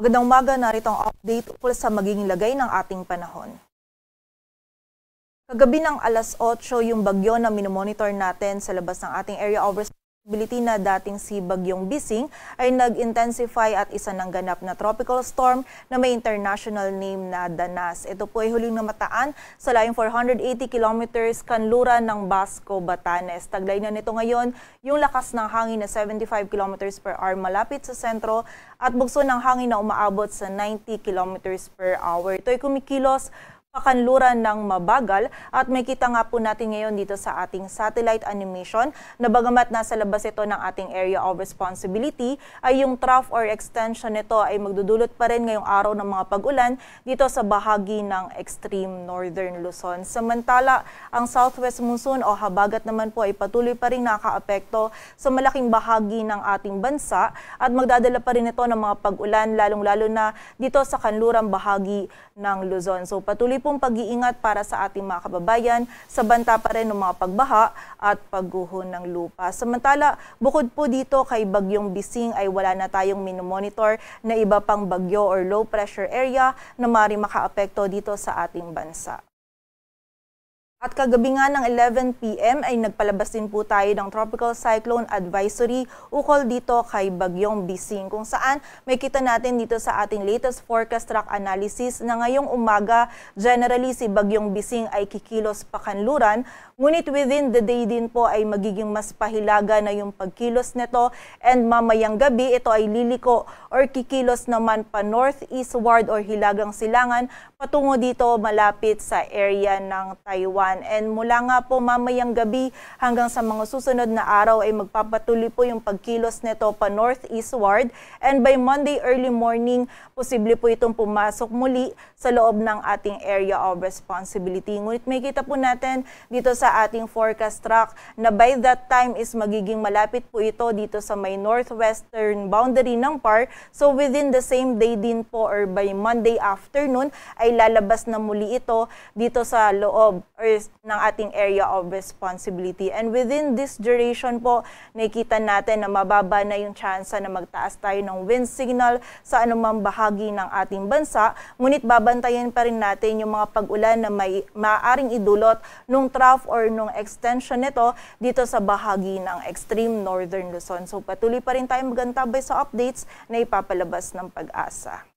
Magandang umaga, narito ang update ukol sa magiging lagay ng ating panahon. Kagabi ng alas 8, yung bagyo na minomonitor natin sa labas ng ating area of responsibility na dating si Bagyong Bising ay nag-intensify at isa ng ganap na tropical storm na may international name na Danas. Ito po ay huling namataan sa layong 480 kilometers kanluran ng Basco, Batanes. Taglay na nito ngayon yung lakas ng hangin na 75 kilometers per hour malapit sa sentro at bugso ng hangin na umaabot sa 90 kilometers per hour. Ito ay kumikilos pakanluran ng mabagal at may kita nga po natin ngayon dito sa ating satellite animation na bagamat nasa labas ito ng ating area of responsibility ay yung trough or extension nito ay magdudulot pa rin ngayong araw ng mga pag-ulan dito sa bahagi ng extreme northern Luzon. Samantala, ang southwest monsoon o habagat naman po ay patuloy pa rin nakaapekto sa malaking bahagi ng ating bansa at magdadala pa rin ito ng mga pag-ulan lalong-lalo na dito sa kanlurang bahagi ng Luzon. So patuloy pong pag-iingat para sa ating mga kababayan sa banta pa rin ng mga pagbaha at pagguho ng lupa. Samantala, bukod po dito kay Bagyong Bising ay wala na tayong minomonitor na iba pang bagyo or low pressure area na maaaring makaapekto dito sa ating bansa. At kagabi nga ng 11 p.m. ay nagpalabas din po tayo ng Tropical Cyclone Advisory ukol dito kay Bagyong Bising kung saan may kita natin dito sa ating latest forecast track analysis na ngayong umaga generally si Bagyong Bising ay kikilos pakanluran ngunit within the day din po ay magiging mas pahilaga na yung pagkilos nito and mamayang gabi ito ay liliko or kikilos naman pa northeastward or hilagang silangan patungo dito malapit sa area ng Taiwan. And mula nga po mamayang gabi hanggang sa mga susunod na araw ay magpapatuloy po yung pagkilos nito pa northeastward and by Monday early morning posible po itong pumasok muli sa loob ng ating area of responsibility. Ngunit may kita po natin dito sa ating forecast track na by that time is magiging malapit po ito dito sa may northwestern boundary ng PAR. So within the same day din po or by Monday afternoon ay lalabas na muli ito dito sa loob or ng ating area of responsibility. And within this duration po, nakita natin na mababa na yung tsansa na magtaas tayo ng wind signal sa anumang bahagi ng ating bansa. Ngunit babantayan pa rin natin yung mga pag-ulan na may maaaring idulot nung trough or nung extension nito dito sa bahagi ng extreme northern Luzon. So patuloy pa rin tayong magantabay sa updates na ipapalabas ng Pag-asa.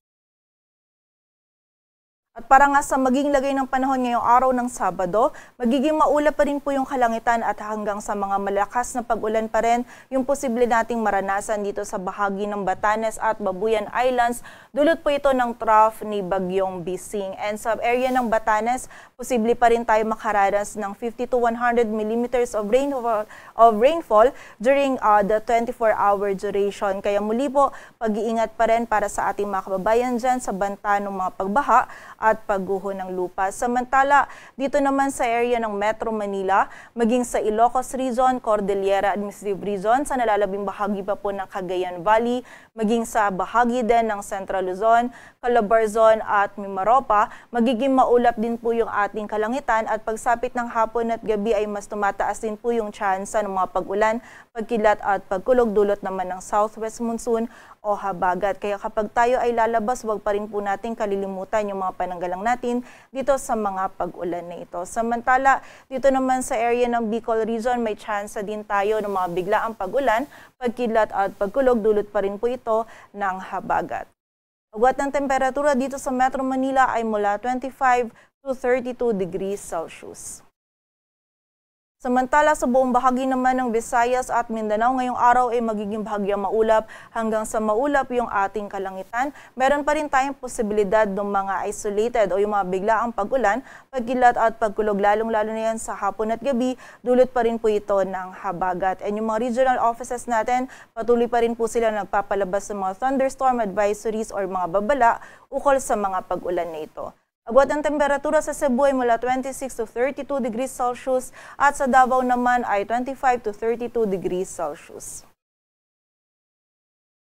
At para nga sa magiging lagay ng panahon ngayong araw ng Sabado, magiging maulap pa rin po yung kalangitan at hanggang sa mga malakas na pag-ulan pa rin yung posible nating maranasan dito sa bahagi ng Batanes at Babuyan Islands. Dulot po ito ng trough ni Bagyong Bising. And sa area ng Batanes, posible pa rin tayo makaranas ng 50 to 100 millimeters of rainfall during the 24-hour duration. Kaya muli po, pag-iingat pa rin para sa ating mga kababayan dyan sa banta ng mga pagbaha at pagguho ng lupa. Samantala, dito naman sa area ng Metro Manila, maging sa Ilocos Region, Cordillera Administrative Region, sa nalalabing bahagi pa po ng Cagayan Valley, maging sa bahagi din ng Central Luzon, Calabarzon at Mimaropa, magiging maulap din po yung ating kalangitan at pagsapit ng hapon at gabi ay mas tumataas din po yung tsansa ng mga pag-ulan, pagkilat at pagkulog dulot naman ng southwest monsoon o habagat. Kaya kapag tayo ay lalabas, huwag pa rin po natin kalilimutan yung mga pananggalang natin dito sa mga pag-ulan na ito. Samantala, dito naman sa area ng Bicol Region, may tsansa din tayo ng mga biglaang pag-ulan, pagkilat at pagkulog dulot pa rin po ito ng habagat. Agwat ng temperatura dito sa Metro Manila ay mula 25 to 32 degrees Celsius. Samantala sa buong bahagi naman ng Visayas at Mindanao ngayong araw ay magiging bahagyang maulap hanggang sa maulap yung ating kalangitan. Meron pa rin tayong posibilidad ng mga isolated o yung mga biglaang pag-ulan, pagkilat at pagkulog lalong-lalo na yan sa hapon at gabi, dulot pa rin po ito ng habagat. And yung mga regional offices natin, patuloy pa rin po sila nagpapalabas ng mga thunderstorm advisories or mga babala ukol sa mga pag-ulan na ito. Agwat ang temperatura sa Cebu ay mula 26 to 32 degrees Celsius at sa Davao naman ay 25 to 32 degrees Celsius.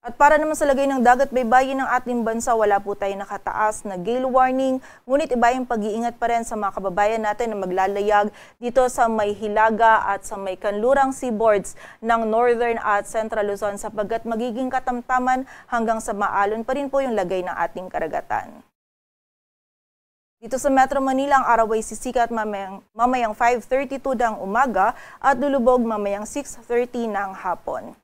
At para naman sa lagay ng dagat baybayin ng ating bansa, wala po tayo nakataas na gale warning. Ngunit iba yung pag-iingat pa rin sa mga kababayan natin na maglalayag dito sa may Hilaga at sa may kanlurang seaboards ng Northern at Central Luzon sapagkat magiging katamtaman hanggang sa maalon pa rin po yung lagay ng ating karagatan. Dito sa Metro Manila, ang araw ay sisikat mamayang 5:32 ng umaga at lulubog mamayang 6:30 ng hapon.